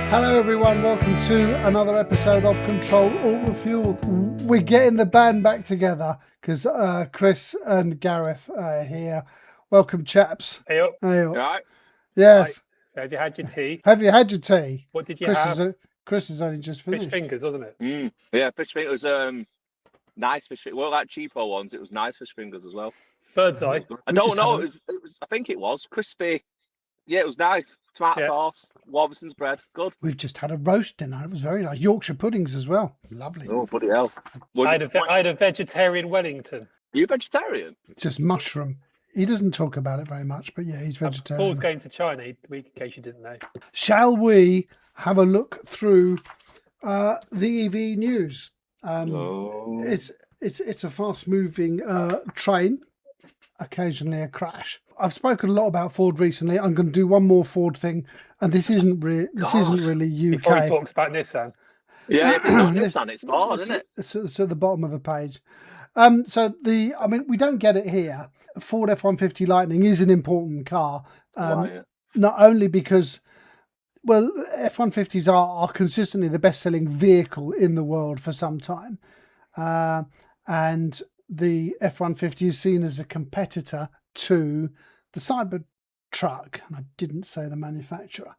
Hello everyone, welcome to another episode of Ctrl Alt Refuel. We're getting the band back together because Chris and Gareth are here. Welcome, chaps. Hey up. Hey up. Right. Yes. Right. Have you had your tea? Have you had your tea? What did you have? Chris has only just finished. Fish fingers, wasn't it? Yeah, fish fingers. It was nice fish fingers. Well, like cheapo ones, it was nice fish fingers as well. Bird's eye. I don't know. It was. I think it was crispy. Yeah, it was nice. Tomato sauce, Warburton's bread. Good. We've just had a roast dinner. It was very nice. Yorkshire puddings as well. Lovely. Oh, bloody hell. I had a vegetarian Wellington. Are you vegetarian? Just mushroom. He doesn't talk about it very much, but yeah, he's vegetarian. Paul's going to China, in case you didn't know. Shall we have a look through the EV news? It's a fast-moving train. Occasionally a crash. I've spoken a lot about Ford recently. I'm going to do one more Ford thing, and this isn't really UK. Before he talks about Nissan. Yeah, if it's not Nissan, it's Ford, isn't it? It's at the bottom of the page. We don't get it here. Ford F-150 Lightning is an important car, not only because, well, F-150s are consistently the best-selling vehicle in the world for some time, and the F-150 is seen as a competitor to the Cybertruck, and I didn't say the manufacturer.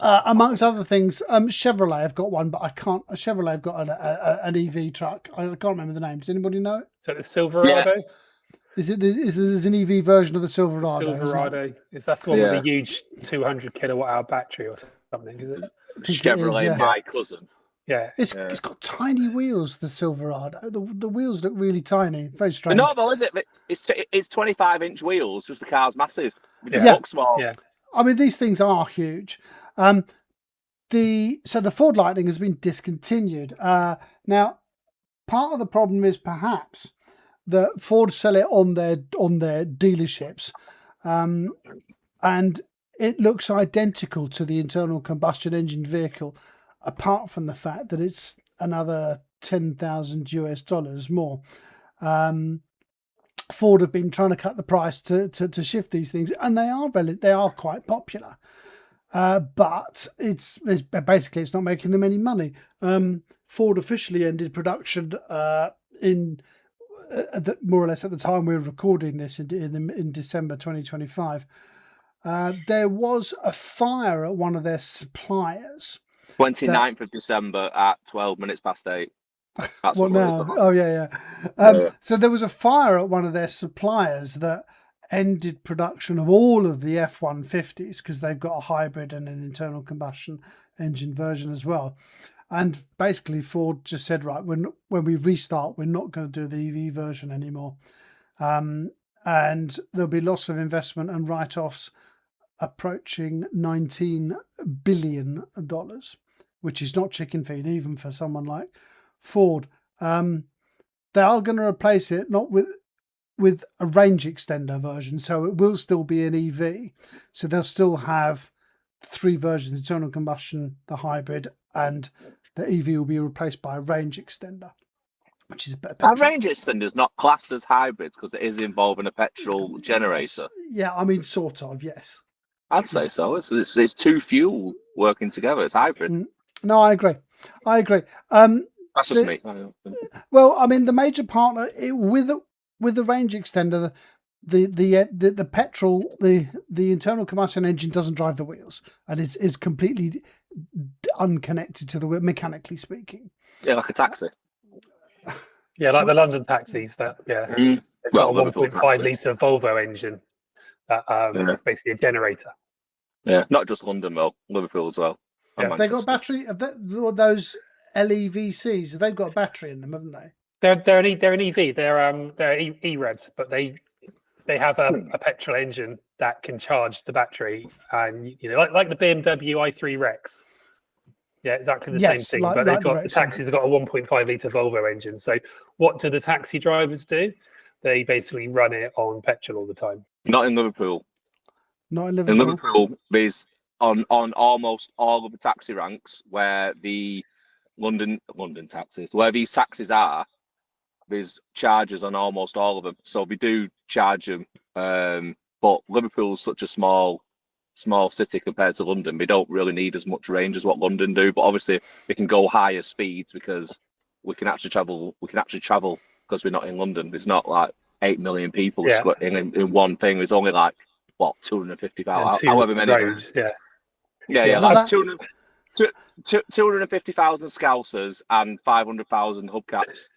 Amongst other things, Chevrolet have got one, but I can't. Chevrolet have got an EV truck. I can't remember the name. Does anybody know it? So the Silverado? Yeah. There's an EV version of the Silverado? Silverado. That's the one with a huge 200 kilowatt hour battery or something, is it? Chevrolet, my cousin. Yeah, it's got tiny wheels. The Silverado, the wheels look really tiny, very strange. Not though, is it? It's 25-inch wheels. Just the car's massive. It looks small. Yeah, I mean these things are huge. The Ford Lightning has been discontinued. Now, part of the problem is perhaps that Ford sell it on their dealerships, and it looks identical to the internal combustion engine vehicle. Apart from the fact that it's another $10,000 more. Ford have been trying to cut the price to shift these things, and they are quite popular. But it's basically not making them any money. Ford officially ended production more or less at the time we were recording this in December 2025. There was a fire at one of their suppliers. 29th of December at 12 minutes past 8. That's what now? Oh, yeah. So there was a fire at one of their suppliers that ended production of all of the F-150s because they've got a hybrid and an internal combustion engine version as well. And basically Ford just said, right, when we restart, we're not going to do the EV version anymore. And there'll be loss of investment and write-offs approaching $19 billion, which is not chicken feed even for someone like Ford. They are going to replace it not with a range extender version, so it will still be an EV. So they'll still have 3 versions: internal combustion, the hybrid, and the EV will be replaced by a range extender, which is a better. A range extender is not classed as hybrids because it is involving a petrol generator. Yeah, I mean, sort of, yes. I'd say so. It's 2 fuel working together. It's hybrid. No, I agree. That's just me. Well, I mean, the major partner with the range extender, the petrol, the internal combustion engine doesn't drive the wheels and is completely unconnected to the wheel, mechanically speaking. Yeah, like a taxi. Yeah, like the London taxis. They've got a 1.5 litre Volvo engine. It's basically a generator. Yeah, not just London though, Liverpool as well. Yeah, they got a battery. Those LEVCs, they've got a battery in them, haven't they? They're an EV. They're E-revs, but they have a petrol engine that can charge the battery, and like the BMW i3 Rex. Yeah, exactly the same thing. But the taxis have got a 1.5 litre Volvo engine. So what do the taxi drivers do? They basically run it on petrol all the time. Not in Liverpool. Not in Liverpool. In Liverpool, there's on almost all of the taxi ranks where the London taxis, where these taxis are, there's chargers on almost all of them. So we do charge them. But Liverpool's such a small small city compared to London. We don't really need as much range as what London do, but obviously we can go higher speeds because we can actually travel. We can actually travel because we're not in London. It's not like 8 million people Yeah. in one thing. There's only like what 250,000, two however many. roads, yeah. Yeah, So like that- 250,000 Scousers and 500,000 hubcaps.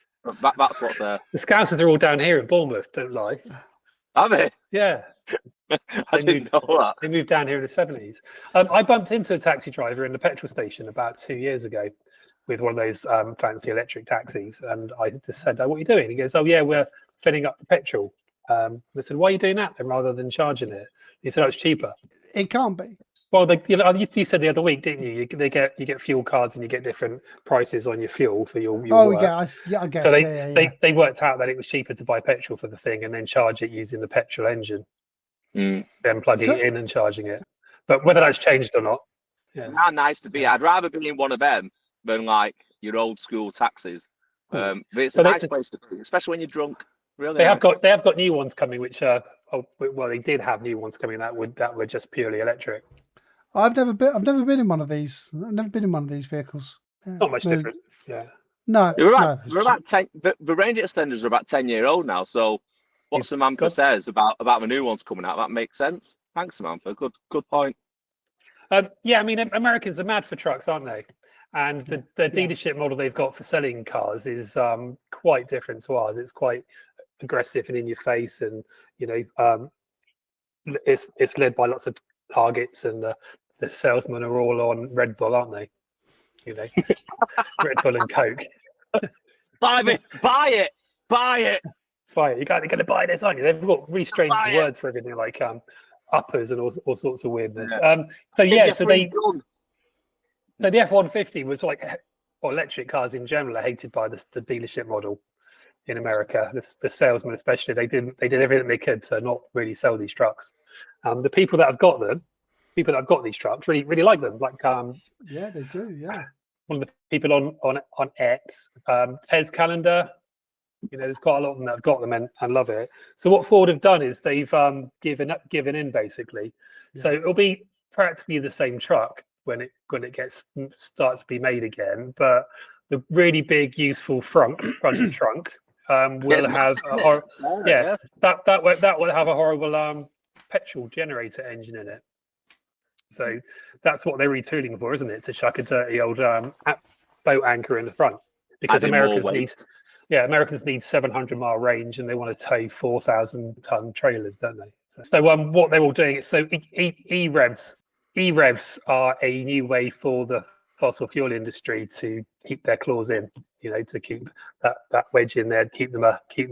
That's what's there. The Scousers are all down here in Bournemouth, don't lie. Are they? Yeah. I didn't know that. They moved down here in the 70s. I bumped into a taxi driver in the petrol station about 2 years ago with one of those fancy electric taxis. And I just said, "Oh, what are you doing?" He goes, "Oh, yeah, we're filling up the petrol." I said, "Why are you doing that then rather than charging it?" He said, "Oh, it's cheaper." It can't be. Well, you said the other week, didn't you? You get fuel cards and you get different prices on your fuel for your Oh, work. I guess. So Yeah. they worked out that it was cheaper to buy petrol for the thing and then charge it using the petrol engine, then plugging it in and charging it. But whether that's changed or not, yeah. How nice to be. I'd rather be in one of them than like your old school taxis. But it's a nice place to be, especially when you're drunk. Really, they have got new ones coming, which they did have new ones coming that were just purely electric. I've never been in one of these. I've never been in one of these vehicles. Yeah. It's not much different. Yeah. No. We're about 10. The range extenders are about 10-year-old now. So what Samantha says about the new ones coming out, that makes sense. Thanks, Samantha. Good point. Yeah, I mean, Americans are mad for trucks, aren't they? And the dealership model they've got for selling cars is quite different to ours. It's quite aggressive and in your face, and it's led by lots of targets, and the salesmen are all on Red Bull, aren't they? Red Bull and Coke. Buy it. Buy it. You're going to buy this, aren't you? They've got really strange words for everything, like uppers and all sorts of weirdness. Yeah. So the F-150 was like, or electric cars in general are hated by the dealership model in America. The salesmen especially, they did everything they could to not really sell these trucks. The people that have got these trucks really like them. Like yeah, they do. Yeah. One of the people on X, Tez Calendar. There's quite a lot of them that have got them and love it. So what Ford have done is they've given in basically. Yeah. So it'll be practically the same truck when it starts to be made again, but the really big useful front trunk will have that will have a horrible petrol generator engine in it. So that's what they're retooling for, isn't it? To chuck a dirty old boat anchor in the front, because Americans need 700-mile range and they want to tow 4,000-ton trailers, don't they? So what they're all doing is E-revs are a new way for the fossil fuel industry to keep their claws in, to keep that wedge in there, keep them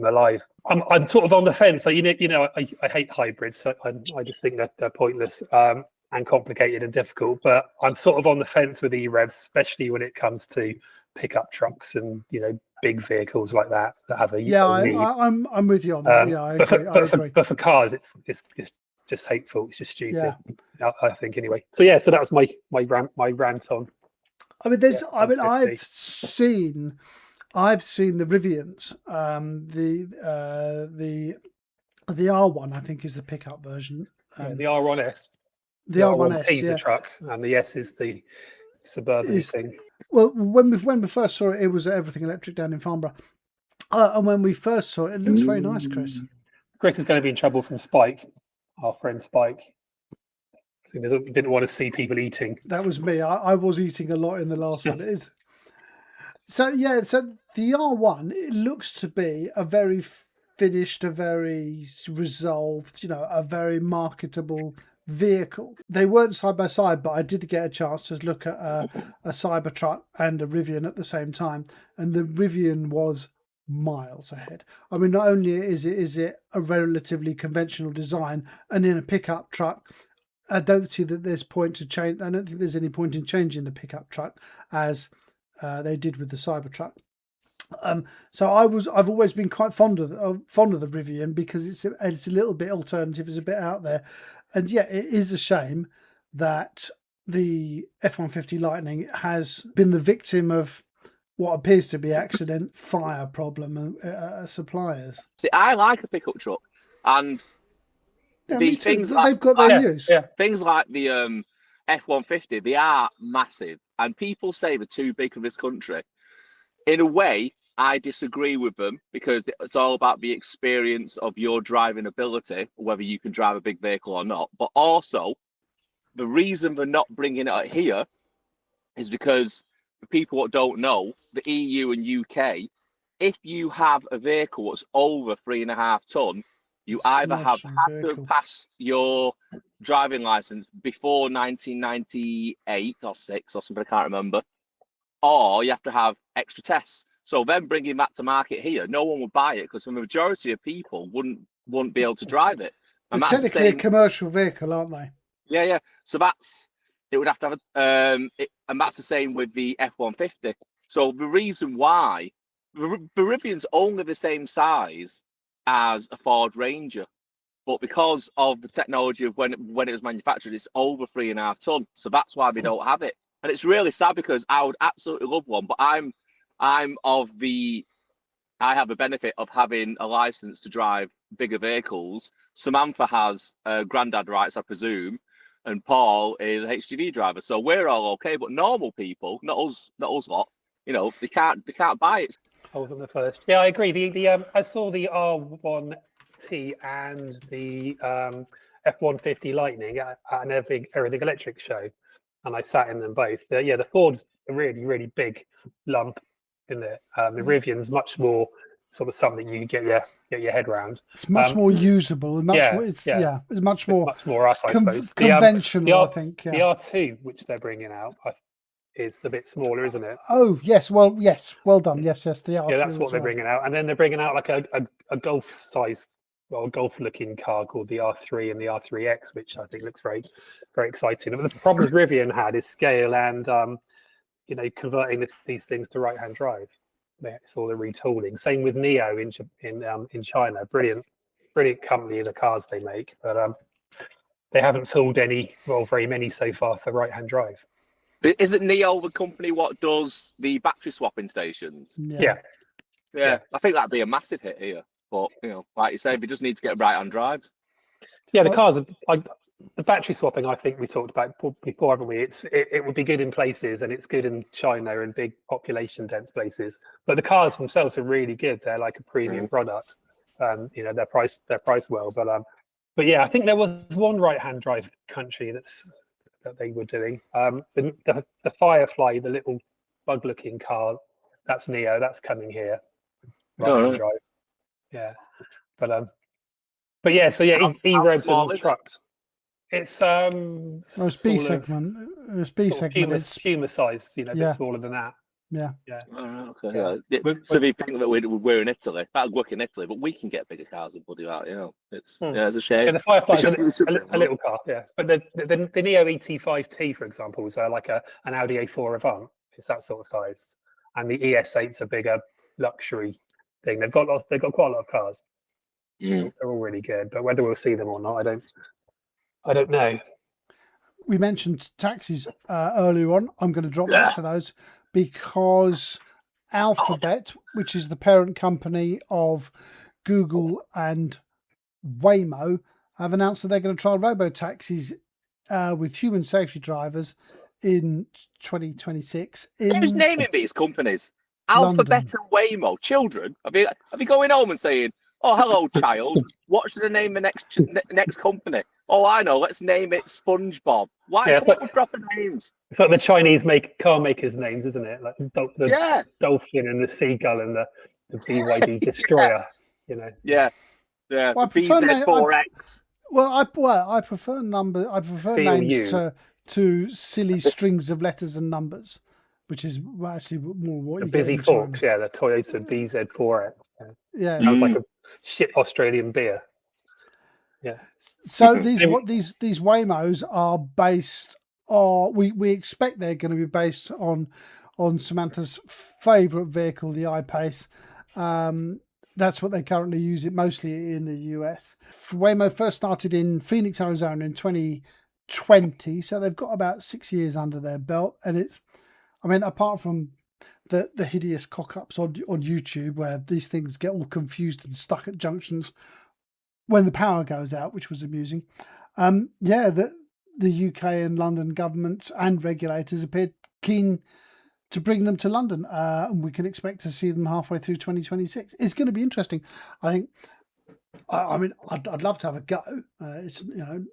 alive. I'm sort of on the fence. So I hate hybrids. So I just think that they're pointless and complicated and difficult. But I'm sort of on the fence with E-revs, especially when it comes to pickup trucks and big vehicles like that have a need. I'm with you on that. I agree. But for cars, it's just hateful. It's just stupid. Yeah. I think anyway. So that was my rant on. I mean, I've seen the Rivians. The R1, I think, is the pickup version. The R1S. The R1S is the truck, and the S is the suburban thing. Well, when we first saw it, it was everything electric down in Farnborough. And when we first saw it, it looks very nice, Chris. Chris is going to be in trouble from Spike, our friend Spike. He didn't want to see people eating. That was me. I was eating a lot in the last one. It is. So the R1, it looks to be a very finished, a very resolved, a very marketable vehicle. They weren't side by side, but I did get a chance to look at a Cybertruck and a Rivian at the same time, and the Rivian was miles ahead. I mean, not only is it a relatively conventional design, and in a pickup truck, I don't see that there's point to change. I don't think there's any point in changing the pickup truck as they did with the Cybertruck. So I've always been quite fond of the Rivian because it's a little bit alternative, it's a bit out there, and it is a shame that the F-150 Lightning has been the victim of what appears to be accident fire problem suppliers. See, I like a pickup truck, and Yeah, the me too. things like, They've got their use. Yeah. things like the F-150, they are massive, and people say they're too big for this country. In a way, I disagree with them because it's all about the experience of your driving ability, whether you can drive a big vehicle or not. But also, the reason they're not bringing it here is because for people that don't know, the EU and UK, if you have a vehicle that's over 3.5 ton, you It's a either have commercial had to vehicle. have passed your driving license before 1998 or 6 or something, I can't remember, or you have to have extra tests. So then bringing that to market here, no one would buy it because the majority of people wouldn't be able to drive it. And It's that's the technically a same. commercial vehicle, aren't they? Yeah. So it would have to have and that's the same with the F-150. So the reason why the Rivian's only the same size as a Ford Ranger, but because of the technology of when it was manufactured, it's over 3.5 ton. So that's why they don't have it. And it's really sad because I would absolutely love one, but I have the benefit of having a license to drive bigger vehicles. Samantha has granddad rights, I presume, and Paul is a HGV driver. So we're all okay. But normal people, not us lot, they can't buy it. I wasn't the first. Yeah, I agree. I saw the R1T and the F-150 Lightning at an everything electric show, and I sat in them both. The Ford's a really, really big lump in there. The Rivian's much more sort of something you get your head around. It's much more usable and much more. It's much more us, I suppose. Conventional, I think. The R2, which they're bringing out, is a bit smaller, isn't it? Oh yes, well done. Yes, the R2. Yeah, that's what they're bringing out, and then they're bringing out like a golf size, well, golf looking car called the R3 and the R3X, which I think looks very, very exciting. But the problems Rivian had is scale and converting these things to right hand drive. It's all the retooling. Same with Neo in China. Brilliant company, the cars they make, but they haven't tooled very many so far for right hand drive. Isn't Neo the company what does the battery swapping stations? Yeah. I think that'd be a massive hit here. But like you say, we just need to get right hand drives. Yeah, the cars are the battery swapping. I think we talked about before, haven't we? It would be good in places, and it's good in China and big population dense places. But the cars themselves are really good. They're like a premium product. They're priced well. But yeah, I think there was one right hand drive country that they were doing. The Firefly, the little bug looking car, that's Neo. That's coming here. Right hand drive. Yeah, but yeah. So yeah, E-Revs and trucks. It's it's B segment. It's B segment. It's Puma size, a bit smaller than that. Yeah. Okay. Yeah. So they think that we're in Italy. That'd work in Italy, but we can get bigger cars and bloody out. It's a shame. Yeah, the Firefly is a little car. Yeah, but the Neo ET5T, for example, is like an Audi A4 Avant. It's that sort of size, and the ES8's a bigger luxury thing. They've got quite a lot of cars. They're all really good, but whether we'll see them or not, I don't know. We mentioned taxis earlier on. I'm going to drop back to those because Alphabet, which is the parent company of Google and Waymo, have announced that they're going to trial robo-taxis with human safety drivers in 2026. Who's naming these companies? Alphabet and Waymo. Children? Have you going home and saying, "Oh, hello, child. What should I name the next company?" Oh, I know. Let's name it SpongeBob. Why? Yeah, What proper names? It's like the Chinese car makers' names, isn't it? Like the dolphin and the seagull and the BYD destroyer. Yeah. Well, the BZ4X. I prefer names to silly strings of letters and numbers, which is actually more what the you Busy get in Forks. China. Yeah, the Toyota BZ4X. Yeah, sounds like a shit Australian beer. Yeah. So these Waymos are based, or we expect they're going to be based on Samantha's favourite vehicle, the I-Pace. That's what they currently use it mostly in the US. Waymo first started in Phoenix, Arizona in 2020, so they've got about 6 years under their belt. And apart from the hideous cock-ups on YouTube where these things get all confused and stuck at junctions, when the power goes out, which was amusing. Yeah, the UK and London governments and regulators appeared keen to bring them to London, and we can expect to see them halfway through 2026. It's going to be interesting. I think. I mean, I'd love to have a go. It's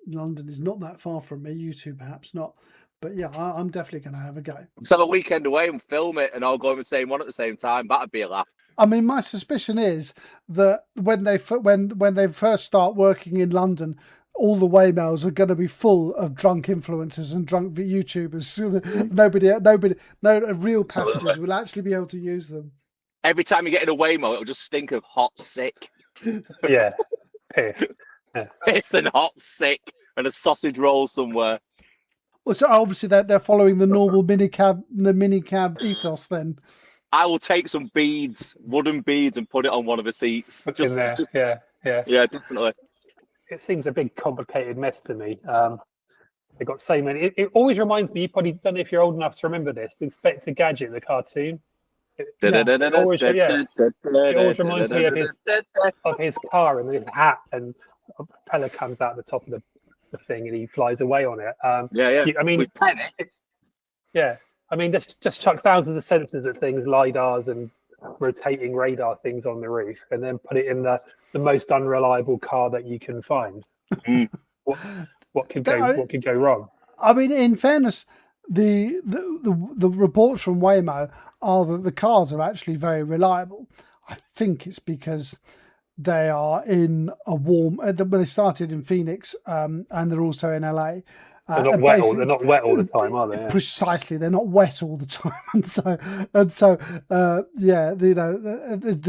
London is not that far from me. You two perhaps not, but yeah, I'm definitely going to have a go. Let's have a weekend away and film it, and I'll go on the same one at the same time. That'd be a laugh. I mean, my suspicion is that when they first start working in London, all the Waymos are going to be full of drunk influencers and drunk YouTubers. So that no real passengers will actually be able to use them. Every time you get in a Waymo, it'll just stink of hot sick. Yeah, piss. Yeah. Piss and hot sick, and a sausage roll somewhere. Well, so obviously they're following the normal minicab ethos then. I will take some beads, wooden beads, and put it on one of the seats. Just in there. Yeah, definitely. It seems a big, complicated mess to me. They got so many. It always reminds me. You probably don't know if you're old enough to remember this. Inspector Gadget, the cartoon. It always reminds me of his car and his hat, and a propeller comes out the top of the thing, and he flies away on it. I mean, yeah. I mean, just chuck thousands of sensors at things, lidars and rotating radar things on the roof, and then put it in the most unreliable car that you can find. What could go wrong? I mean, in fairness, the reports from Waymo are that the cars are actually very reliable. I think it's because they are in a warm. When they started in Phoenix, and they're also in LA. They're not wet all the time, are they? Yeah. Precisely, they're not wet all the time, and so the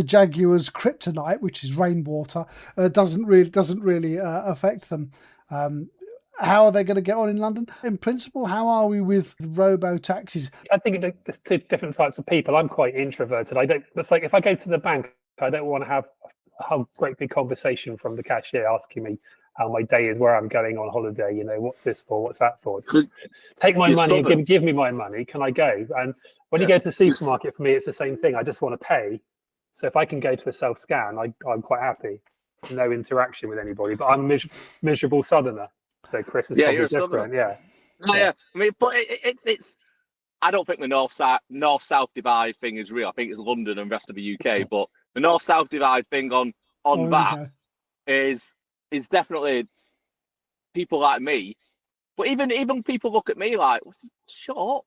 Jaguar's kryptonite, which is rainwater, doesn't really affect them. How are they going to get on in London? In principle, how are we with robo taxis? I think there's two different types of people. I'm quite introverted. It's like if I go to the bank, I don't want to have a whole great big conversation from the cashier asking me how my day is, where I'm going on holiday, what's this for, what's that for. Just take my money and give me my money. Can I go? And when you go to the supermarket, for me, it's the same thing. I just want to pay. So if I can go to a self-scan, I'm quite happy. No interaction with anybody. But I'm a miserable southerner. So Chris is probably different. Yeah. I mean, but it's. I don't think the north-south divide thing is real. I think it's London and the rest of the UK. But the north-south divide thing on that is definitely people like me. But even people look at me like, shut up.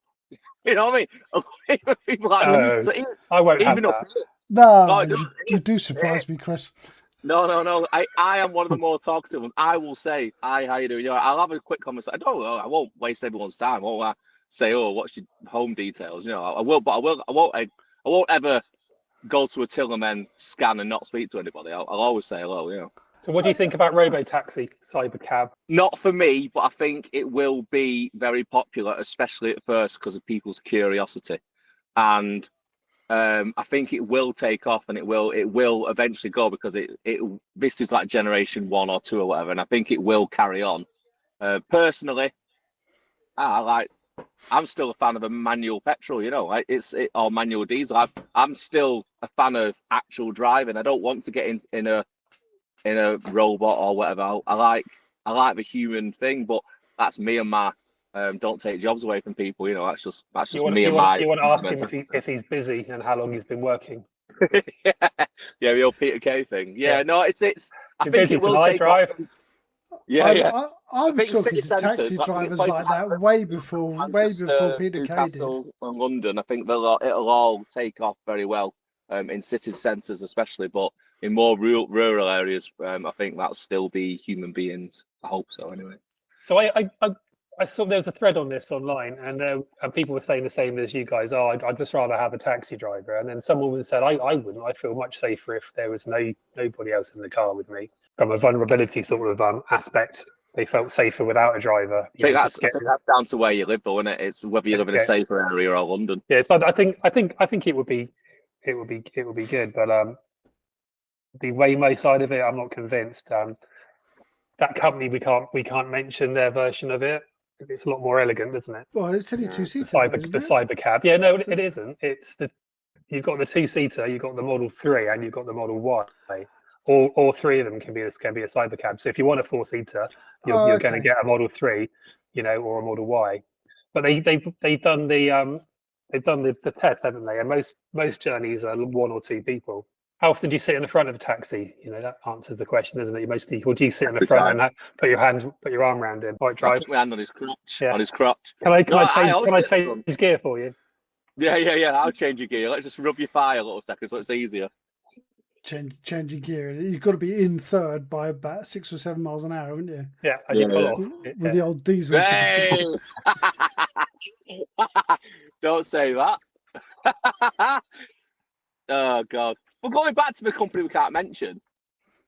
You know what I mean? Even people like me. So I won't have that. No, you do surprise me, Chris. No. I am one of the more talkative ones. I will say, "Hi, how you doing?" I'll have a quick conversation. I won't waste everyone's time. I won't say, "Oh, what's your home details?" I will, but I won't ever go to a till and then scan and not speak to anybody. I'll always say hello. So, what do you think about robo-taxi, cybercab? Not for me, but I think it will be very popular, especially at first because of people's curiosity, and I think it will take off, and it will eventually go because this is like generation 1 or 2 or whatever, and I think it will carry on. Personally, I'm still a fan of a manual petrol, or manual diesel. I'm still a fan of actual driving. I don't want to get in a robot or whatever. I like the human thing, but that's me and my don't take jobs away from people. That's just me and my. You want to ask him if he's busy and how long he's been working. Yeah, the old Peter Kay thing. Yeah, no, it's. I think it will take off. Yeah. I was talking to taxi drivers like that way before Peter Kay did. And London, I think it'll all take off very well in city centres, especially, but in more rural areas, I think that'll still be human beings. I hope so, anyway. So I saw there was a thread on this online, and people were saying the same as you guys. I'd just rather have a taxi driver. And then some woman said, I wouldn't. I feel much safer if there was nobody else in the car with me. From a vulnerability sort of aspect, they felt safer without a driver. I think that's down to where you live, though, isn't it? It's whether you live in a safer area or London. Yeah, so I think it would be good, but the Waymo side of it, I'm not convinced. That company, we can't mention their version of it. It's a lot more elegant, isn't it? Well, it's only 2-seater. The cybercab. Yeah, no, it isn't. It's you've got the 2-seater, you've got the Model 3, and you've got the Model Y. All three of them can be a cybercab. So if you want a 4-seater, you're going to get a Model 3, or a Model Y. But they've done the test, haven't they? And most journeys are 1 or 2 people. How often do you sit in the front of a taxi? That answers the question, doesn't it? Mostly, or do you sit in the front and put your arm around him? Right, drive. I put my hand on his crotch. Yeah. On his crotch. Can I change gear for you? Yeah. I'll change your gear. Let's just rub your thigh a little second so it's easier. Changing gear. You've got to be in third by about 6 or 7 miles an hour, haven't you? Yeah, as you pull off. With the old diesel. Hey! Don't say that. Oh, God. But going back to the company we can't mention,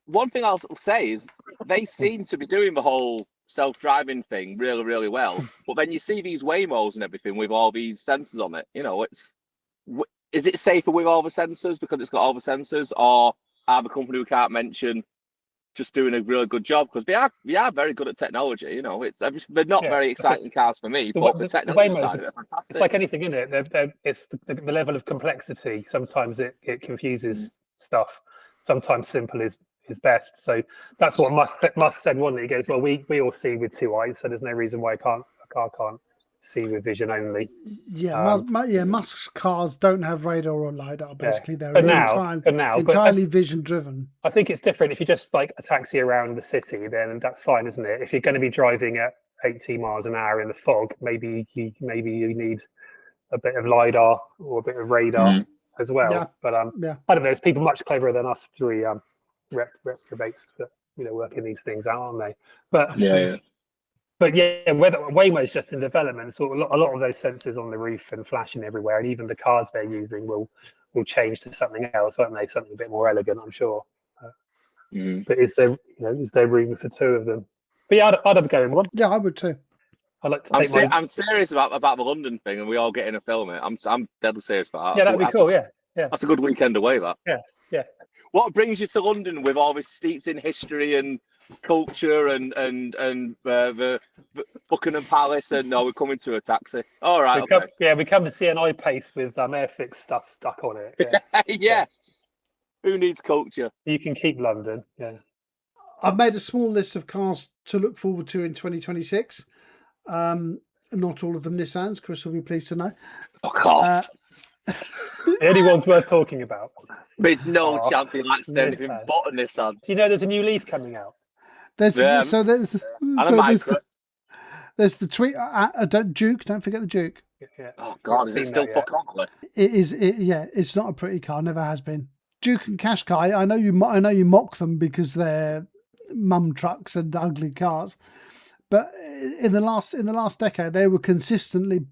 one thing I'll say is they seem to be doing the whole self-driving thing really, really well. But then you see these Waymos and everything with all these sensors on it. Is it safer with all the sensors because it's got all the sensors, or are the company we can't mention just doing a really good job? Because they are very good at technology. They're not very exciting cars for me, but the technology side of it, fantastic. It's like anything, isn't it? It's the level of complexity. Sometimes it confuses stuff. Sometimes simple is best. So that's what Musk said one day. He goes, well, we all see with 2 eyes, so there's no reason why a car can't see with vision only. Musk's cars don't have radar or lidar. Basically, they're entirely vision driven. I think it's different if you just like a taxi around the city, then that's fine, isn't it? If you're going to be driving at 80 miles an hour in the fog, maybe you need a bit of lidar or a bit of radar as well. Yeah. But I don't know. There's people much cleverer than us three reprobates that working these things out, aren't they? But But whether Waymo's just in development, so a lot of those sensors on the roof and flashing everywhere, and even the cars they're using will change to something else, won't they? Something a bit more elegant, I'm sure. But is there room for 2 of them? But yeah, I'd have go in one. Yeah, I would too. I'd like to I'm serious about the London thing, and we all get in a film it. I'm deadly serious about that. Yeah, that'd be cool. Yeah. That's a good weekend away. That. Yeah. What brings you to London with all this steeped in history and culture and the Buckingham Palace, and no, we're coming to a taxi. All right, we come to see an I-Pace with Airfix stuff stuck on it. Yeah. Who needs culture? You can keep London. Yeah. I've made a small list of cars to look forward to in 2026. Not all of them Nissans. Chris will be pleased to know. Oh God. The only ones worth talking about. There's no chance he likes anything but a Nissan. Do you know there's a new Leaf coming out? There's the tweet. Duke. Don't forget the Duke. Yeah. Oh God, is it still fucking ugly? It is. It's not a pretty car. Never has been. Duke and Qashqai. I know you mock them because they're mum trucks and ugly cars, but in the last decade,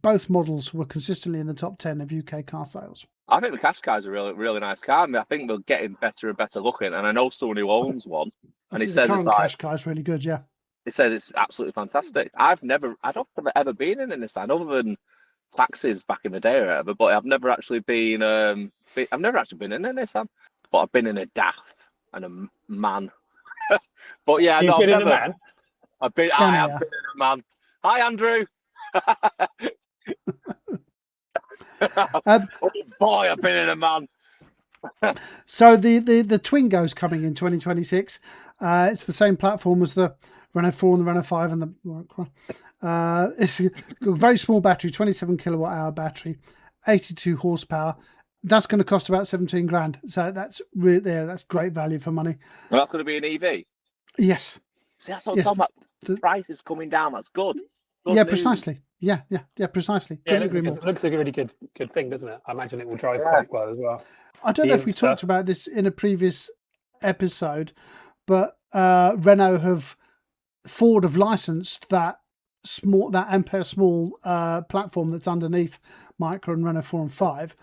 both models were consistently in the top 10 of UK car sales. I think the Qashqai is a really, really nice car. I think they're getting better and better looking. And I know someone who owns one, and he says it's like Qashqai is really good. Yeah, he says it's absolutely fantastic. I don't think I've ever been in a Nissan other than taxis back in the day or whatever. But I've never actually been. I've never actually been in a Nissan, but I've been in a DAF and a MAN. But yeah, You've been in a MAN. I have been in a MAN. Hi, Andrew. Oh boy, I've been in a MAN. So the Twingo's coming in 2026. It's the same platform as the Renault 4 and the Renault 5 and the. It's a very small battery, 27 kilowatt hour battery, 82 horsepower. That's going to cost about 17 grand. So that's really that's great value for money. Well, that's going to be an EV. Yes. See, that's what I'm talking about. The price is coming down. That's good. Yeah, news. Precisely. Yeah, precisely. Yeah, it looks like a really good thing, doesn't it? I imagine it will drive quite well as well. I don't know if we talked about this in a previous episode, but Ford have licensed that Ampere small platform that's underneath Micra and Renault 4 and 5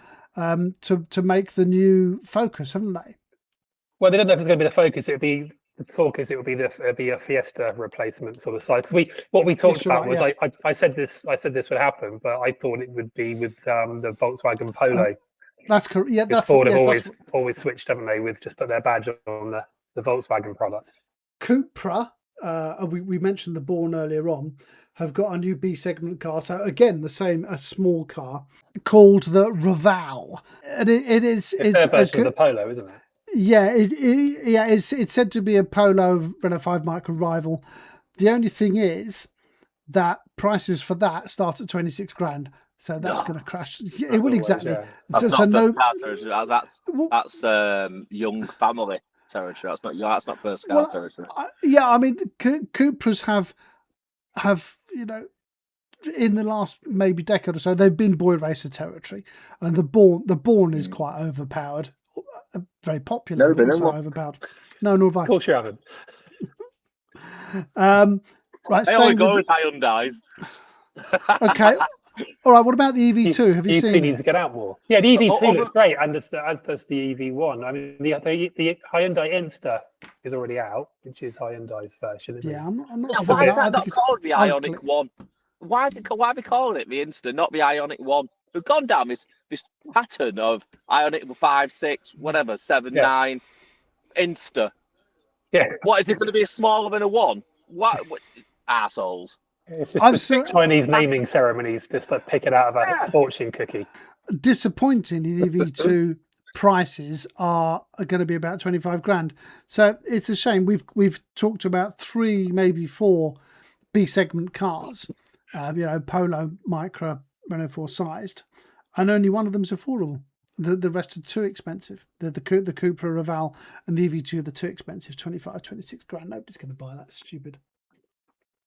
to make the new Focus, haven't they? Well, they don't know if it's going to be the Focus. It would be a Fiesta replacement sort of size. What we talked about was I said this would happen, but I thought it would be with the Volkswagen Polo. That's correct. Yeah, that's Ford have always switched, haven't they? With just put their badge on the Volkswagen product. Cupra, we mentioned the Born earlier on, have got a new B segment car. So again, a small car called the Raval, and it's their version of the Polo, isn't it? Yeah, it's said to be a Polo Renault 5 Micro rival. The only thing is that prices for that start at 26 grand. So that's going to crash. Yeah, well, exactly. Yeah. That's So not no. first car territory. That's young family territory. That's not first car territory. Yeah, I mean, Cupras have in the last maybe decade or so, they've been boy racer territory, and the Born is quite overpowered, very popular, Never but been in also one. overpowered. No, nor have I. Of course you haven't. Right, I only staying go with with Hyundais. okay. All right, what about the EV2? Have you EV2 seen needs to it? get out more. Yeah, the EV2 looks Other- great, and as does the EV1. I mean, the Hyundai Insta is already out, which is Hyundai's version. Isn't Yeah, it? I'm not. Yeah, a fan why of is that. I that think not it's called the ugly. Ionic One? Why are they calling it the Insta, not the Ionic One? We've gone down this pattern of Ionic 5, 6, whatever, 7, Yeah. 9, Insta. Yeah, What is it going to be smaller than a 1? What assholes? it's just I've the Chinese naming ceremonies, just like pick it out of a fortune cookie. disappointing. The EV2 prices are going to be about 25 grand. So it's a shame. We've talked about 3, maybe 4 B segment cars, Polo, Micra, Renault 4 sized, and only one of them's affordable. The rest are too expensive. The Cupra Raval and the EV2 are the too expensive, 25, 26 grand. Nobody's going to buy that. Stupid.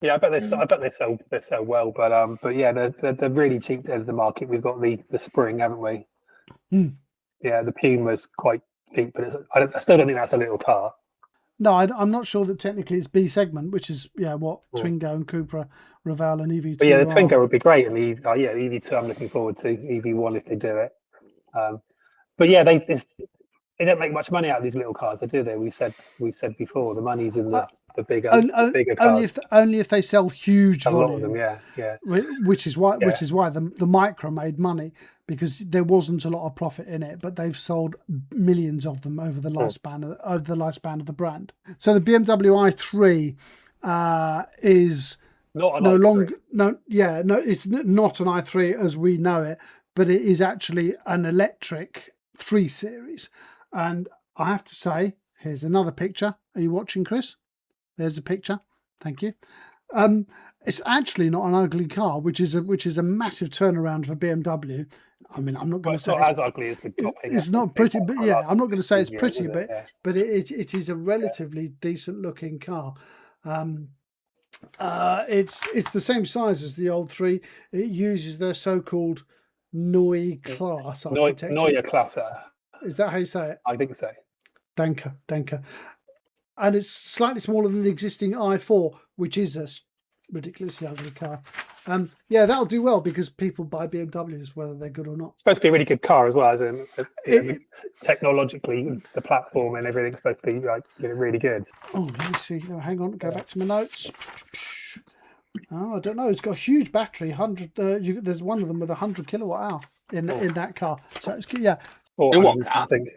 Yeah, I bet they sell well, but yeah, they're really cheap end of the market. We've got the Spring, haven't we? Yeah, the Puma's quite cheap, but I still don't think that's a little car. No, I'm not sure that technically it's B segment, which is what Twingo and Cupra, Raval and EV2 But yeah, the are. Twingo would be great, and the EV2 I'm looking forward to. EV1 if they do it. But yeah, they don't make much money out of these little cars, do they? We said before the money's in the bigger cars. Only if they sell huge A volume. lot of them, yeah. Which is why the Micra made money, because there wasn't a lot of profit in it, but they've sold millions of them over the lifespan of the brand. So the BMW i3 is Not no an longer i3. it's not an i3 as we know it, but it is actually an electric 3 Series. And I have to say, here's another picture. Are you watching, Chris? There's a picture. Thank you. It's actually not an ugly car, which is a massive turnaround for BMW. I mean, I'm not going to say not as ugly as the it's not pretty, but yeah, I'm not going to say it's pretty, years, but it is a relatively decent looking car. It's the same size as the old 3. It uses their so-called Neue class architecture. Neue Klasse. Is that how you say it? I think so. Danke. And it's slightly smaller than the existing i4, which is a ridiculously ugly car. Yeah, that'll do well because people buy BMWs whether they're good or not. It's supposed to be a really good car as well, as in technologically, the platform and everything's supposed to be really good. Oh, let me see. No, hang on, go back to my notes. Oh, I don't know. It's got a huge battery. 100. There's one of them with 100 kilowatt hour in that car. So it's In what car? I think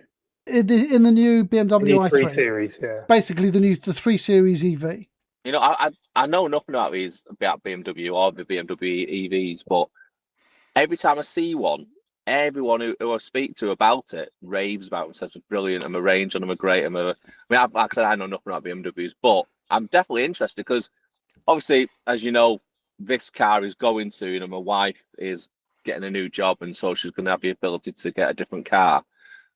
in the new BMW i3 3 Series, yeah. Basically, the 3 Series EV. You know, I know nothing about BMW or the BMW EVs, but every time I see one, everyone who I speak to about it raves about it, says it's brilliant, and the range on them are great. Like I said, I know nothing about BMWs, but I'm definitely interested because obviously, as you know, this car is going soon, and my wife is getting a new job, and so she's going to have the ability to get a different car.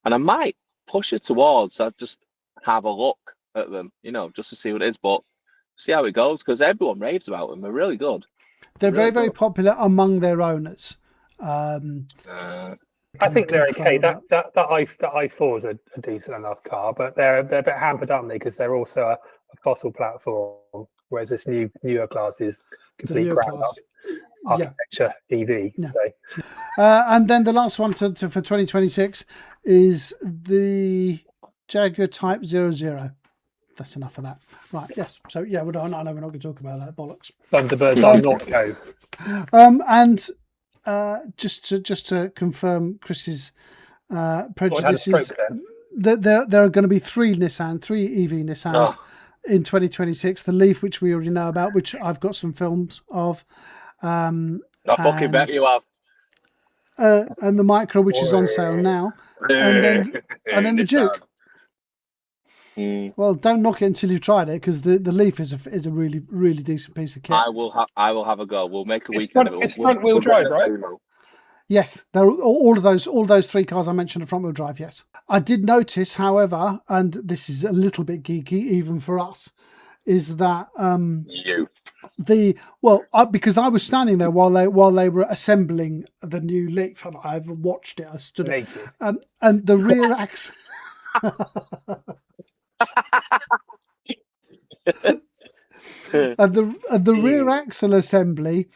And I might push her towards, I just have a look at them, just to see what it is, but see how it goes, because everyone raves about them. They're really good. They're very popular among their owners. I think they're okay. That i4 is a decent enough car, but they're a bit hampered, aren't they? Because they're also a fossil platform, whereas this newer class is complete ground up architecture EV. Yeah. So. And then the last one for 2026 is the Jaguar Type 00. That's enough of that. Right, yes. So, yeah, I know we're not going to talk about that. Bollocks. Thunderbirds are not go. And just to confirm Chris's prejudices, there are going to be 3 EV Nissans in 2026. The Leaf, which we already know about, which I've got some films of. I fucking bet you have. And the Micra, which is on sale now, and then the Duke. Well, don't knock it until you've tried it, because the Leaf is a really decent piece of kit. I will have a go. We'll make a It's weekend front, of it. it's front wheel drive, right? Yes, they're all of those three cars I mentioned are front wheel drive. Yes, I did notice, however, and this is a little bit geeky even for us, is that because I was standing there while they were assembling the new Leaf, and I've watched it. I stood Naked. and the rear axle. And the rear axle assembly,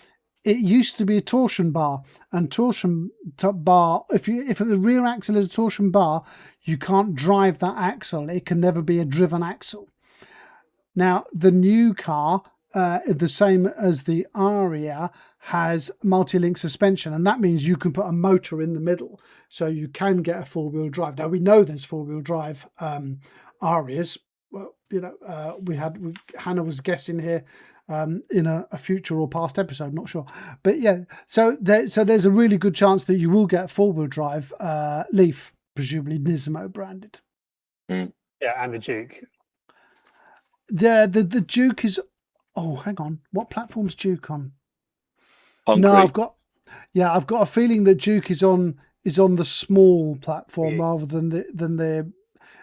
it used to be a torsion bar, and torsion bar. If the rear axle is a torsion bar, you can't drive that axle. It can never be a driven axle. Now the new car, the same as the Aria, has multi-link suspension, and that means you can put a motor in the middle, so you can get a four-wheel drive. Now we know there's four-wheel drive Arias. Well, Hannah was guesting here in a future or past episode, not sure, but yeah. So there's a really good chance that you will get four-wheel drive Leaf, presumably Nismo branded. Yeah, and the Duke. The Duke is. Oh, hang on. What platform's Duke on? Concrete. No, I've got a feeling that Duke is on the small platform rather than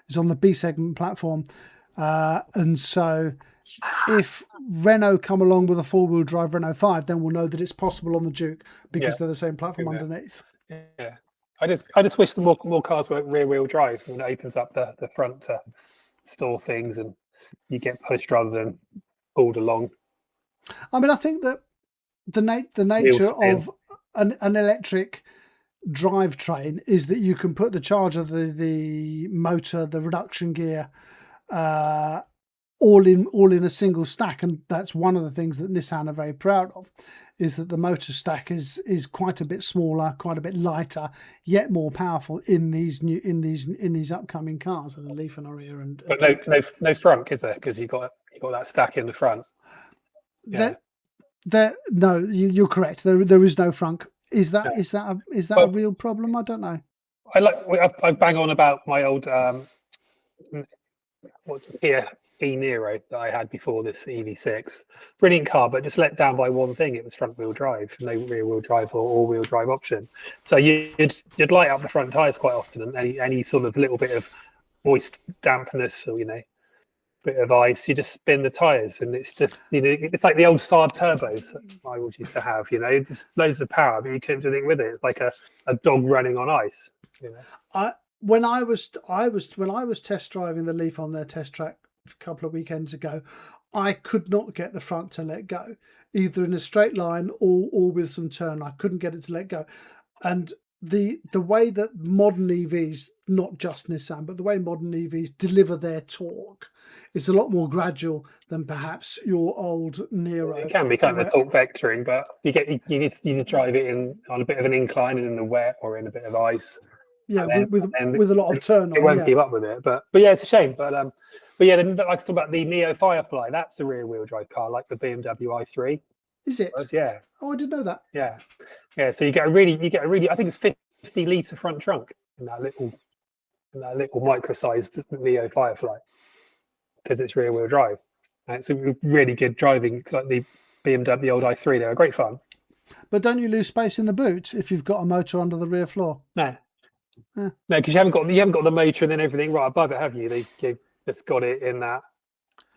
is on the B segment platform, and so if Renault come along with a four-wheel drive Renault 5, then we'll know that it's possible on the Duke because they're the same platform underneath. Yeah, I just wish the more cars were rear-wheel drive, and it opens up the front to store things, and you get pushed rather than pulled along. I mean, I think that the nature of an electric drivetrain is that you can put the charger, the motor, the reduction gear, all in a single stack, and that's one of the things that Nissan are very proud of, is that the motor stack is quite a bit smaller, quite a bit lighter, yet more powerful in these upcoming cars, the Leaf and Aria but no front, is there? Because you got that stack in the front. Yeah. No, you're correct. There is no front. Is that a real problem? I don't know. I bang on about my old Kia e-Niro that I had before this EV6. Brilliant car, but just let down by one thing. It was front wheel drive, no rear wheel drive or all wheel drive option. So you'd light up the front tires quite often, and any sort of little bit of moist dampness or bit of ice, you just spin the tires, and it's just it's like the old Saab turbos I always used to have. Just loads of power, but you couldn't do anything with it. It's like a dog running on ice. When I was test driving the Leaf on their test track a couple of weekends ago, I could not get the front to let go, either in a straight line or with some turn. I couldn't get it to let go, and the way that modern EVs, not just Nissan, but the way modern EVs deliver their torque is a lot more gradual than perhaps your old Niro. It can be kind of torque vectoring, but you need to drive it on a bit of an incline and in the wet or in a bit of ice. Yeah, with a lot of turn on. It won't keep up with it, but yeah, it's a shame. But yeah, then like talk about the Neo Firefly. That's a rear-wheel drive car, like the BMW i3. Is it? Yeah. Oh, I didn't know that. Yeah. So you get a really, I think it's 50-litre front trunk in that little micro-sized Neo Firefly, because it's rear-wheel drive, and it's a really good driving. It's like the BMW old i3. They're great fun. But don't you lose space in the boot if you've got a motor under the rear floor? No. No, because you haven't got the motor and then everything right above it, have you? They just got it in that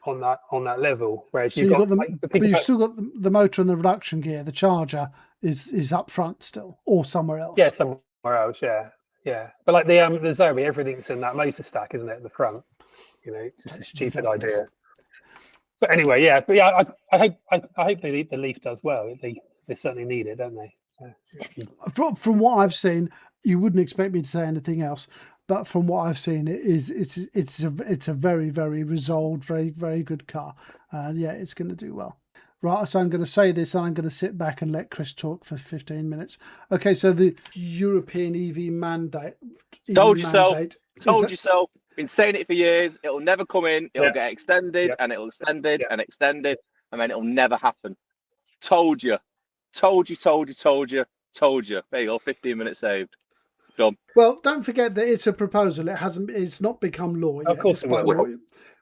on that level. Whereas so you've still got the motor and the reduction gear. The charger is up front still, or somewhere else. Yeah, somewhere else. Yeah. But like the Zoe, everything's in that motor stack, isn't it? At the front, just a stupid idea. But anyway, yeah. But yeah, I hope the Leaf does well. They certainly need it, don't they? From what I've seen, you wouldn't expect me to say anything else, but from what I've seen, it's a very, very resolved, very, very good car. Yeah, it's going to do well. Right, so I'm going to say this, and I'm going to sit back and let Chris talk for 15 minutes. Okay, so the European EV mandate. Told you so. Been saying it for years. It'll never come in. It'll get extended, and it'll extended and extended, and then it'll never happen. Told you. There you go, 15 minutes saved. Done. Well, don't forget that it's a proposal. It's not become law yet. Of course it will.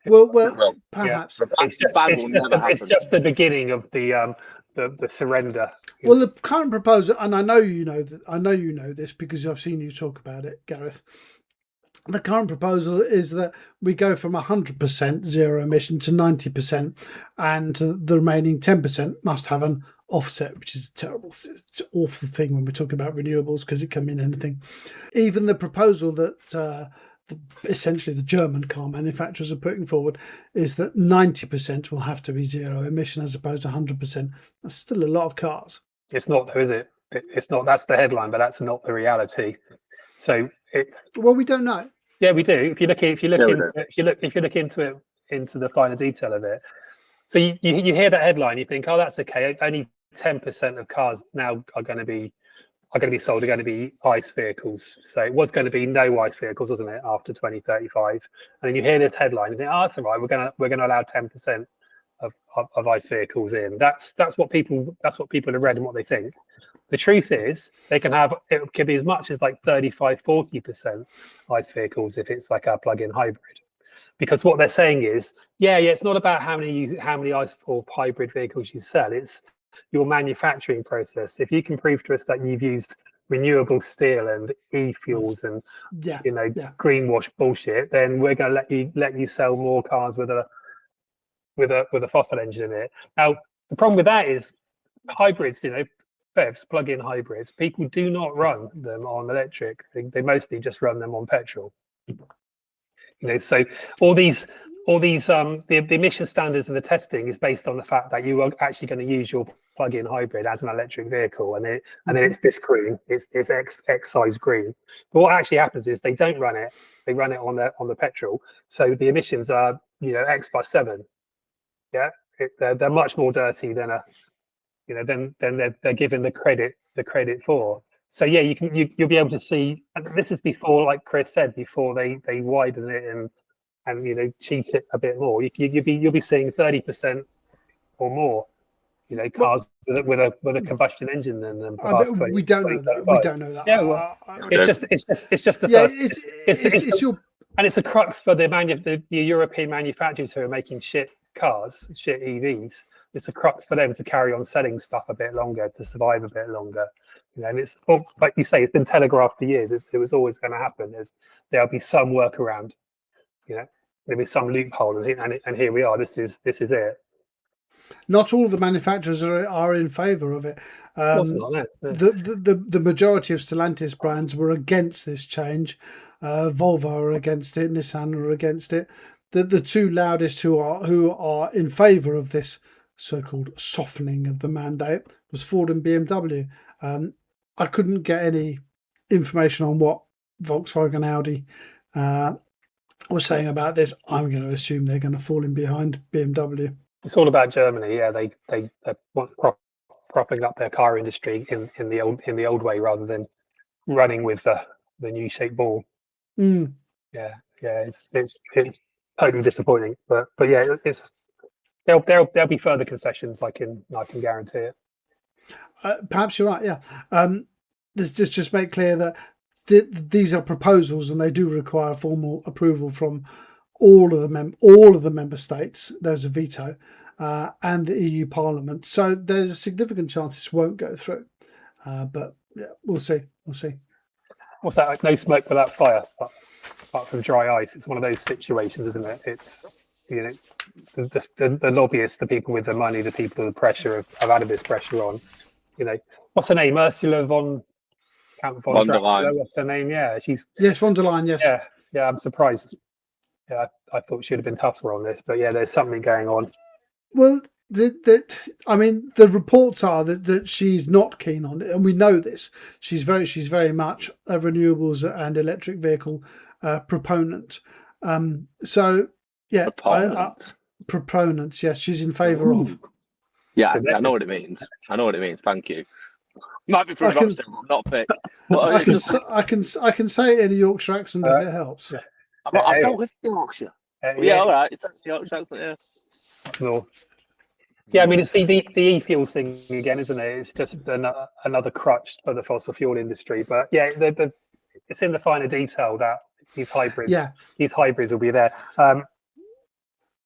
Well, perhaps. It's just the beginning of the surrender. Well, the current proposal, and I know you know that. I know you know this because I've seen you talk about it, Gareth. The current proposal is that we go from 100% zero emission to 90%, and the remaining 10% must have an offset, which is a terrible, awful thing when we're talking about renewables because it can mean anything. Even the proposal that essentially the German car manufacturers are putting forward is that 90% will have to be zero emission as opposed to 100%. That's still a lot of cars. It's not, though, is it? It's not. That's the headline, but that's not the reality. So well, we don't know. Yeah, we do. If you look into it, into the finer detail of it. So you hear that headline, you think, oh, that's okay. Only 10% of cars now are going to be sold are going to be ICE vehicles. So it was going to be no ICE vehicles, wasn't it, after 2035? And then you hear this headline, and you think, oh, that's all right. We're going to allow 10% of ICE vehicles in. That's what people have read and what they think. The truth is, it could be as much as like 35-40% ICE vehicles if it's like a plug-in hybrid. Because what they're saying is, it's not about how many ICE or hybrid vehicles you sell. It's your manufacturing process. If you can prove to us that you've used renewable steel and e-fuels and greenwash bullshit, then we're going to let you sell more cars with a fossil engine in it. Now, the problem with that is hybrids, BEVs, plug-in hybrids, people do not run them on electric. They mostly just run them on petrol. So all these the emission standards and the testing is based on the fact that you are actually going to use your plug-in hybrid as an electric vehicle, and then it's this green, it's X size green. But what actually happens is they don't run it; they run it on the petrol. So the emissions are X by 7. Yeah, they're much more dirty than than they're given the credit for. So you'll be able to see. And this is before, like Chris said, before they widen it and cheat it a bit more. You'll be seeing 30% or more. Cars with a combustion engine in them. We don't know that. We don't know that. Yeah, well, it's just the first. And it's a crux for the European manufacturers who are making shit cars, shit EVs. It's a crux for them to carry on selling stuff a bit longer, to survive a bit longer. And it's like you say, it's been telegraphed for years. It was always going to happen. There'll be some workaround. There'll be some loophole, and here we are. This is it. Not all of the manufacturers are in favour of it. The majority of Stellantis brands were against this change. Volvo are against it. Nissan are against it. The two loudest who are in favour of this so-called softening of the mandate was Ford and BMW. I couldn't get any information on what Volkswagen, Audi was saying about this. I'm going to assume they're going to fall in behind BMW. It's all about Germany. Yeah, they want propping up their car industry in the old way rather than running with the new shaped ball. Yeah, it's totally disappointing. But yeah, there'll be further concessions. I can guarantee it. Perhaps you're right. Yeah. Let's just make clear that these are proposals and they do require formal approval from all of the member states. There's a veto, and the EU Parliament. So there's a significant chance this won't go through. But yeah, we'll see. What's that? Like, no smoke without fire, apart from dry ice. It's one of those situations, isn't it? It's the lobbyists, the people with the money, the people with the pressure have added this pressure on. What's her name? Ursula von der Leyen. What's her name? Yeah, yes, von der Leyen. Yes. Yeah. I'm surprised. Yeah, I thought she'd have been tougher on this, but yeah, there's something going on. Well, the reports are that she's not keen on it, and we know this. She's very much a renewables and electric vehicle proponent. So yeah, proponents. Yes, she's in favour of. Yeah, I know what it means. Thank you. Might be from not fit. I can say it in a Yorkshire accent if it helps. Yeah. I don't live in Yorkshire. Yeah, all right. It's Yorkshire accent, yeah. No. Yeah, I mean, it's the e-fuels thing again, isn't it? It's just another crutch for the fossil fuel industry. But yeah, it's in the finer detail that these hybrids will be there.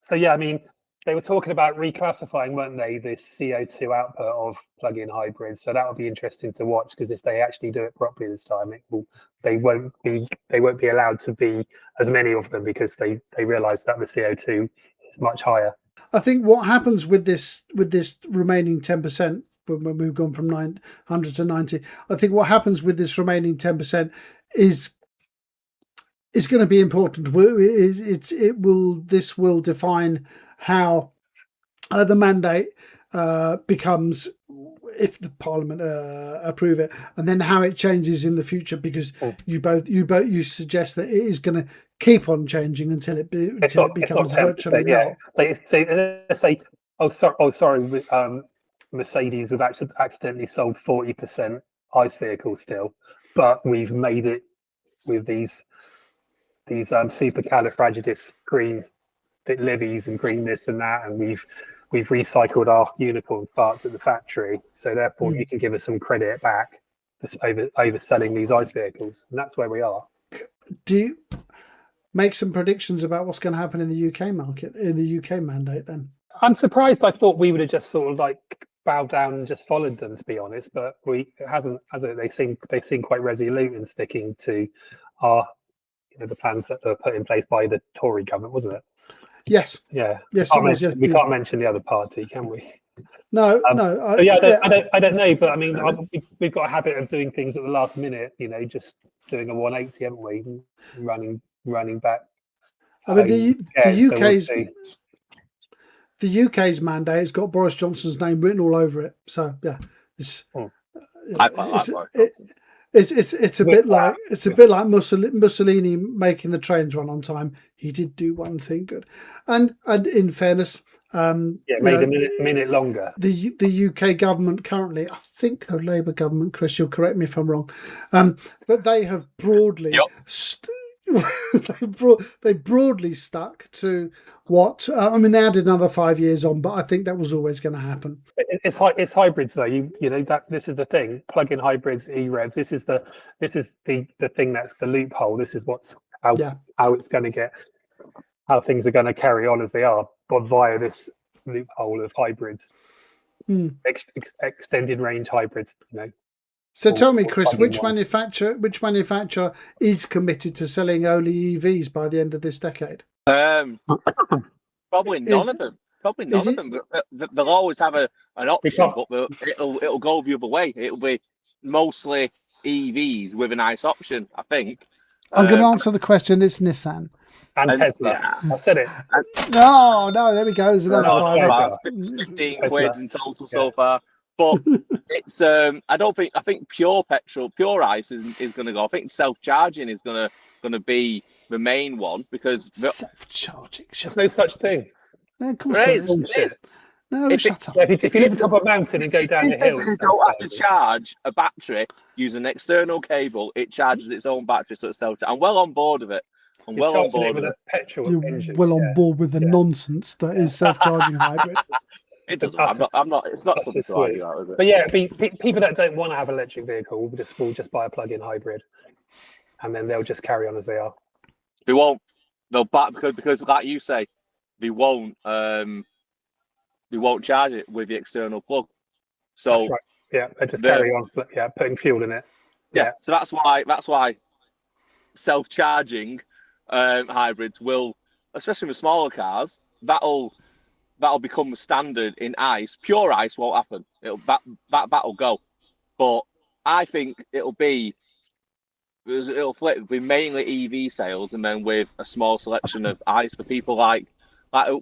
So yeah, I mean, they were talking about reclassifying, weren't they, the CO2 output of plug-in hybrids? So that will be interesting to watch, because if they actually do it properly this time, they won't be allowed to be as many of them, because they realise that the CO2 is much higher. I think what happens with this remaining 10%, when we've gone from 900 to 90, I think what happens with this remaining 10% is going to be important. This will define how the mandate becomes, if the Parliament approve it, and then how it changes in the future, because you suggest that it is going to keep on changing until it becomes virtually null. Let's say, sorry, Mercedes, we've actually accidentally sold 40% ICE vehicles still, but we've made it with these supercalifragilistic green levies and green this and that, and we've recycled our unicorn parts at the factory, so therefore you can give us some credit back for overselling these ICE vehicles, and that's where we are. Do you make some predictions about what's going to happen in the UK market, in the UK mandate then? I'm surprised. I thought we would have just sort of like bowed down and just followed them, to be honest, but it hasn't. They seem quite resolute in sticking to the plans that were put in place by the Tory government, wasn't it? Yes. Yeah. Yes. We can't mention the other party, can we? No. I don't know, but I mean, we've got a habit of doing things at the last minute. Just doing a 180, haven't we? Running back. I mean, the UK's mandate has got Boris Johnson's name written all over it. So yeah, it's a bit like Mussolini making the trains run on time. He did do one thing good, and in fairness, made a minute longer. The UK government currently, I think the Labour government, Chris, you'll correct me if I'm wrong, but they have broadly. They broadly stuck to what I mean. They added another 5 years on, but I think that was always going to happen. It's hybrids though. You know that this is the thing. Plug-in hybrids, EREVs. This is the thing that's the loophole. This is how it's going to get, how things are going to carry on as they are, but via this loophole of hybrids, extended range hybrids. So tell me, Chris, which manufacturer is committed to selling only EVs by the end of this decade? Probably none of them. Probably none of them. They'll always have an option, but it'll go the other way. It'll be mostly EVs with an ICE option, I think. I'm going to answer the question. It's Nissan. And Tesla. I said it. No, there we go. There's another 5. 15 quid in total so far. But it's I think pure petrol, pure ICE is going to go. I think self-charging is going to be the main one, because self-charging. There's no such thing. No, of course there is. No, shut up. If you live on top of a mountain and go down the hill, you don't have to charge a battery using an external cable. It charges its own battery, so it's self-charging. I'm well on board with it. You're a petrol engine. Well on board with the nonsense that is self-charging hybrid. It doesn't. I'm not. It's not something to argue about, is it? But yeah, people that don't want to have an electric vehicle will just buy a plug-in hybrid, and then they'll just carry on as they are. They won't. They'll back because, like you say, they won't. They won't charge it with the external plug. So that's right. Yeah, they just carry on. Yeah, putting fuel in it. Yeah. So that's why self-charging hybrids will, especially with smaller cars, that'll become the standard in ICE. Pure ICE won't happen. That'll go. But I think it'll be mainly EV sales, and then with a small selection of ICE for people like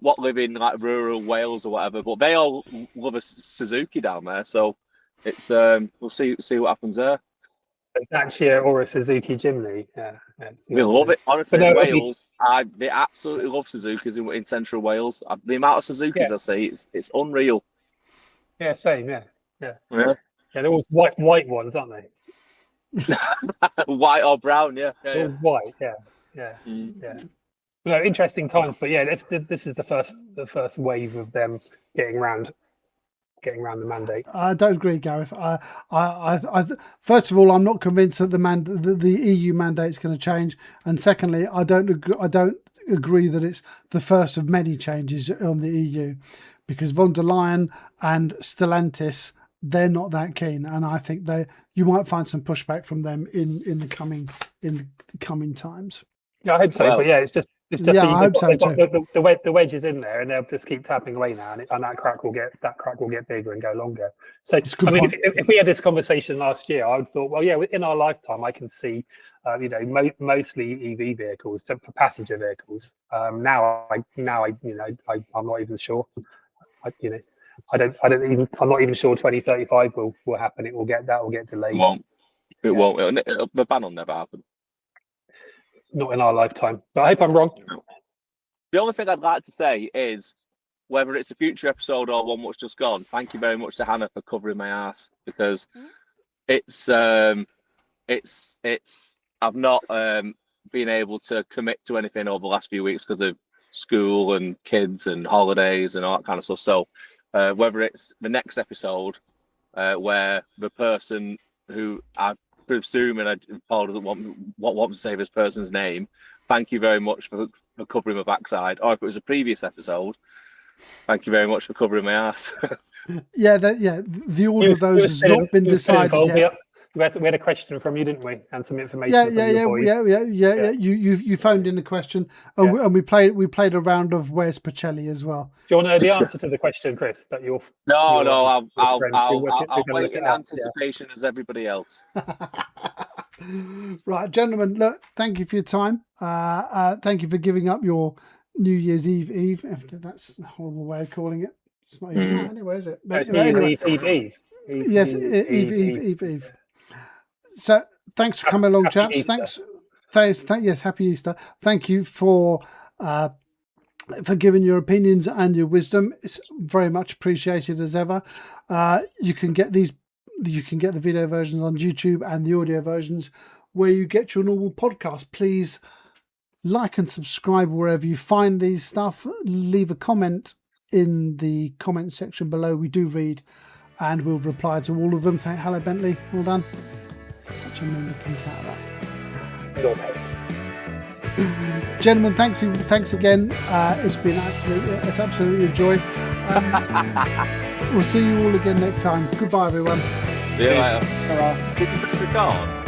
what live in like rural Wales or whatever. But they all love a Suzuki down there, so it's we'll see what happens there. A Dacia or a Suzuki Jimny. Yeah, they love it. Honestly, in Wales, they absolutely love Suzukis in central Wales. The amount of Suzukis I see, it's unreal. Yeah, same. Yeah. They're always white ones, aren't they? White or brown, yeah. All white, yeah. No, interesting times, but yeah, this is the first wave of them getting getting around the mandate. I don't agree, Gareth. First of all, I'm not convinced that the EU mandate is going to change, and secondly, I don't agree that it's the first of many changes on the EU, because von der Leyen and Stellantis, they're not that keen, and I think you might find some pushback from them in the coming times. Yeah, I hope so. But yeah, it's just Yeah, I hope so too. The wedge is in there, and they'll just keep tapping away now, and that crack will get bigger and go longer. So I mean, if we had this conversation last year, I would thought, well, yeah, in our lifetime, I can see, mostly EV vehicles for passenger vehicles. Now I'm not even sure. I'm not even sure 2035 will happen. It will get delayed. It won't. The ban will never happen. Not in our lifetime, but I hope I'm wrong. The only thing I'd like to say is, whether it's a future episode or one that's just gone, thank you very much to Hannah for covering my ass, because it's I've not been able to commit to anything over the last few weeks because of school and kids and holidays and all that kind of stuff. So whether it's the next episode where the person who I presume, and Paul doesn't want to say this person's name, thank you very much for covering my backside. Or if it was a previous episode, thank you very much for covering my ass. The order of those has not been decided yet. We had a question from you, didn't we? And some information. Yeah. You phoned in the question, and we played a round of Where's Pacelli as well. Do you want to know the answer to the question, Chris? That you're. I'll wait in anticipation as everybody else. Right, gentlemen. Look, thank you for your time. Thank you for giving up your New Year's Eve. That's a horrible way of calling it. It's not even that anyway, is it? But Eve. Yes, Eve. So thanks for coming along, chaps. Easter. Yes, happy Easter. Thank you for giving your opinions and your wisdom. It's very much appreciated as ever. You can get the video versions on YouTube and the audio versions where you get your normal podcast. Please like and subscribe wherever you find these stuff. Leave a comment in the comment section below. We do read and we'll reply to all of them. Hello, Bentley. Well done. Such a mean looking cat, that. Gentlemen, thanks again. It's been absolutely a joy. We'll see you all again next time. Goodbye, everyone. See you later. Ta-ra. Did you press record?